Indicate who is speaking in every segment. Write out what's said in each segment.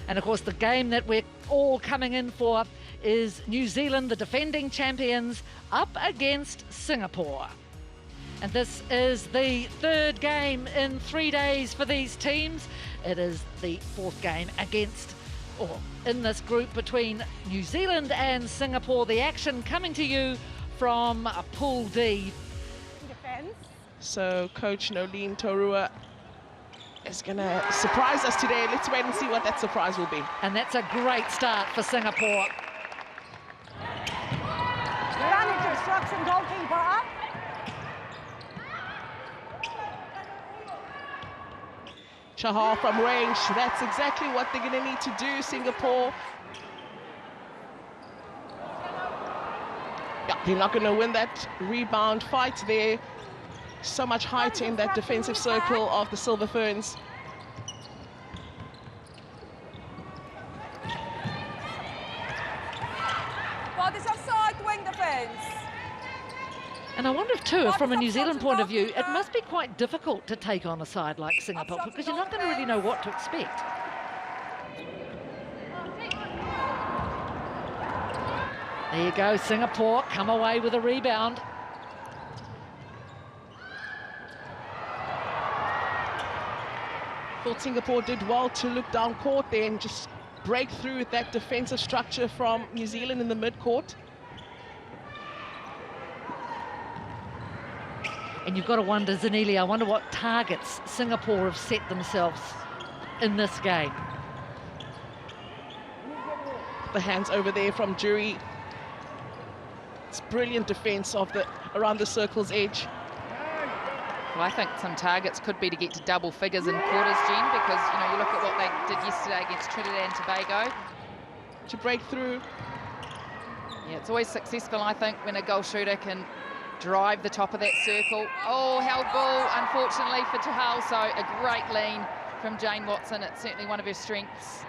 Speaker 1: And of course, the game that we're all coming in for is New Zealand, the defending champions, up against Singapore. And this is the third game in 3 days for these teams. It is the fourth game against, or in this group between New Zealand and Singapore. The action coming to you from Pool D.
Speaker 2: Defense.
Speaker 3: So Coach Nolene Torua is going to surprise us today. Let's wait and see what that surprise will be.
Speaker 1: And that's a great start for Singapore.
Speaker 2: Manage instruction, goalkeeper up.
Speaker 3: Chahar from range, that's exactly what they're going to need to do, Singapore. Yeah, they're not going to win that rebound fight there. So much height in that defensive circle of the Silver Ferns.
Speaker 2: Well, this offside wing defense.
Speaker 1: And I wonder if too, from a New Zealand point of view, it must be quite difficult to take on a side like Singapore because you're not going to really know what to expect. There you go, Singapore come away with a rebound.
Speaker 3: Thought Singapore did well to look down court there and just break through that defensive structure from New Zealand in the mid-court.
Speaker 1: And you've got to wonder, Zanili, I wonder what targets Singapore have set themselves in this game.
Speaker 3: The hands over there from Jury. It's brilliant defense of around the circle's edge.
Speaker 4: Well, I think some targets could be to get to double figures in quarters, Jen, because, you know, you look at what they did yesterday against Trinidad and Tobago.
Speaker 3: To break through.
Speaker 4: Yeah, it's always successful, I think, when a goal shooter can drive the top of that circle. Oh, held ball, unfortunately, for Tahal, so a great lean from Jane Watson. It's certainly one of her strengths.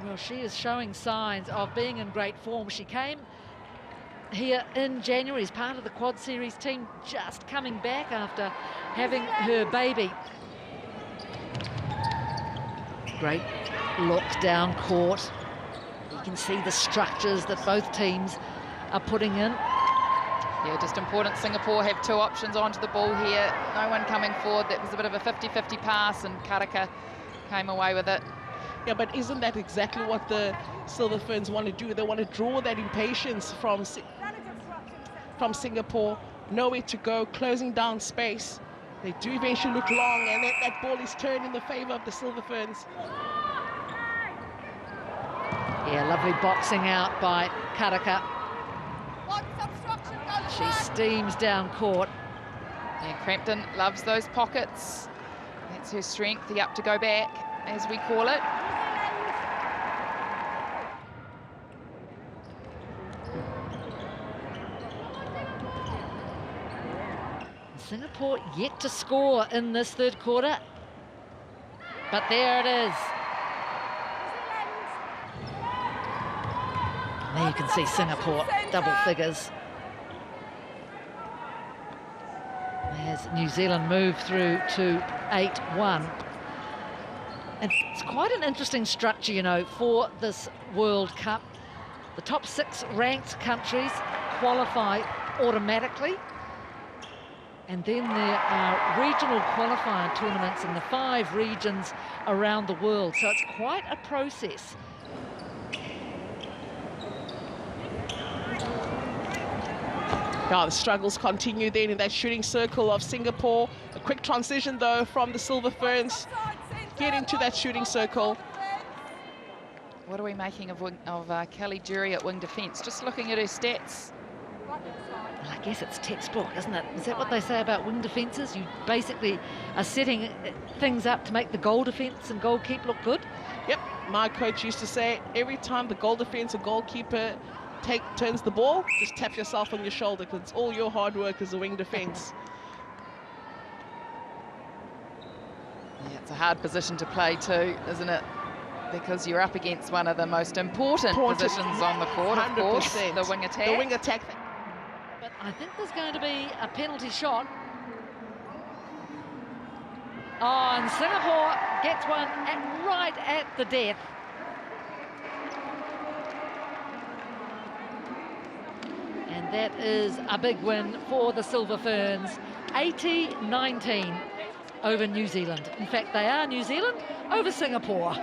Speaker 1: Well, she is showing signs of being in great form. She came here in January as part of the Quad Series team, just coming back after having her baby. Great look down court. You can see the structures that both teams are putting in.
Speaker 4: Yeah, just important. Singapore have two options onto the ball here. No one coming forward. That was a bit of a 50-50 pass, and Karaka came away with it.
Speaker 3: Yeah, but isn't that exactly what the Silver Ferns want to do? They want to draw that impatience from Singapore, nowhere to go, closing down space. They do eventually look long, and that ball is turned in the favor of the Silver Ferns.
Speaker 1: Yeah, lovely boxing out by Karaka. She steams down court.
Speaker 4: Yeah, Crampton loves those pockets. That's her strength, the up to go back, as we call it.
Speaker 1: Singapore yet to score in this third quarter. But there it is. There you can see Singapore, double figures. As New Zealand move through to 8-1. And it's quite an interesting structure, you know, for this World Cup. The top 6 ranked countries qualify automatically. And then there are regional qualifier tournaments in the 5 regions around the world. So it's quite a process.
Speaker 3: Now the struggles continue then in that shooting circle of Singapore. A quick transition though from the Silver Ferns. Get into that shooting circle.
Speaker 4: What are we making of Kelly Jury at wing defence? Just looking at her stats.
Speaker 1: Well, I guess it's textbook, isn't it? Is that what they say about wing defences? You basically are setting things up to make the goal defence and goalkeeper look good?
Speaker 3: Yep, my coach used to say every time the goal defence or goalkeeper turns the ball, just tap yourself on your shoulder because it's all your hard work as a wing defence.
Speaker 4: Yeah, it's a hard position to play too, isn't it? Because you're up against one of the most important positions on the court, of course, the wing attack.
Speaker 3: The wing attack.
Speaker 1: But I think there's going to be a penalty shot. Oh, and Singapore gets one right at the death. And that is a big win for the Silver Ferns, 80-19 over New Zealand. In fact, they are New Zealand over Singapore.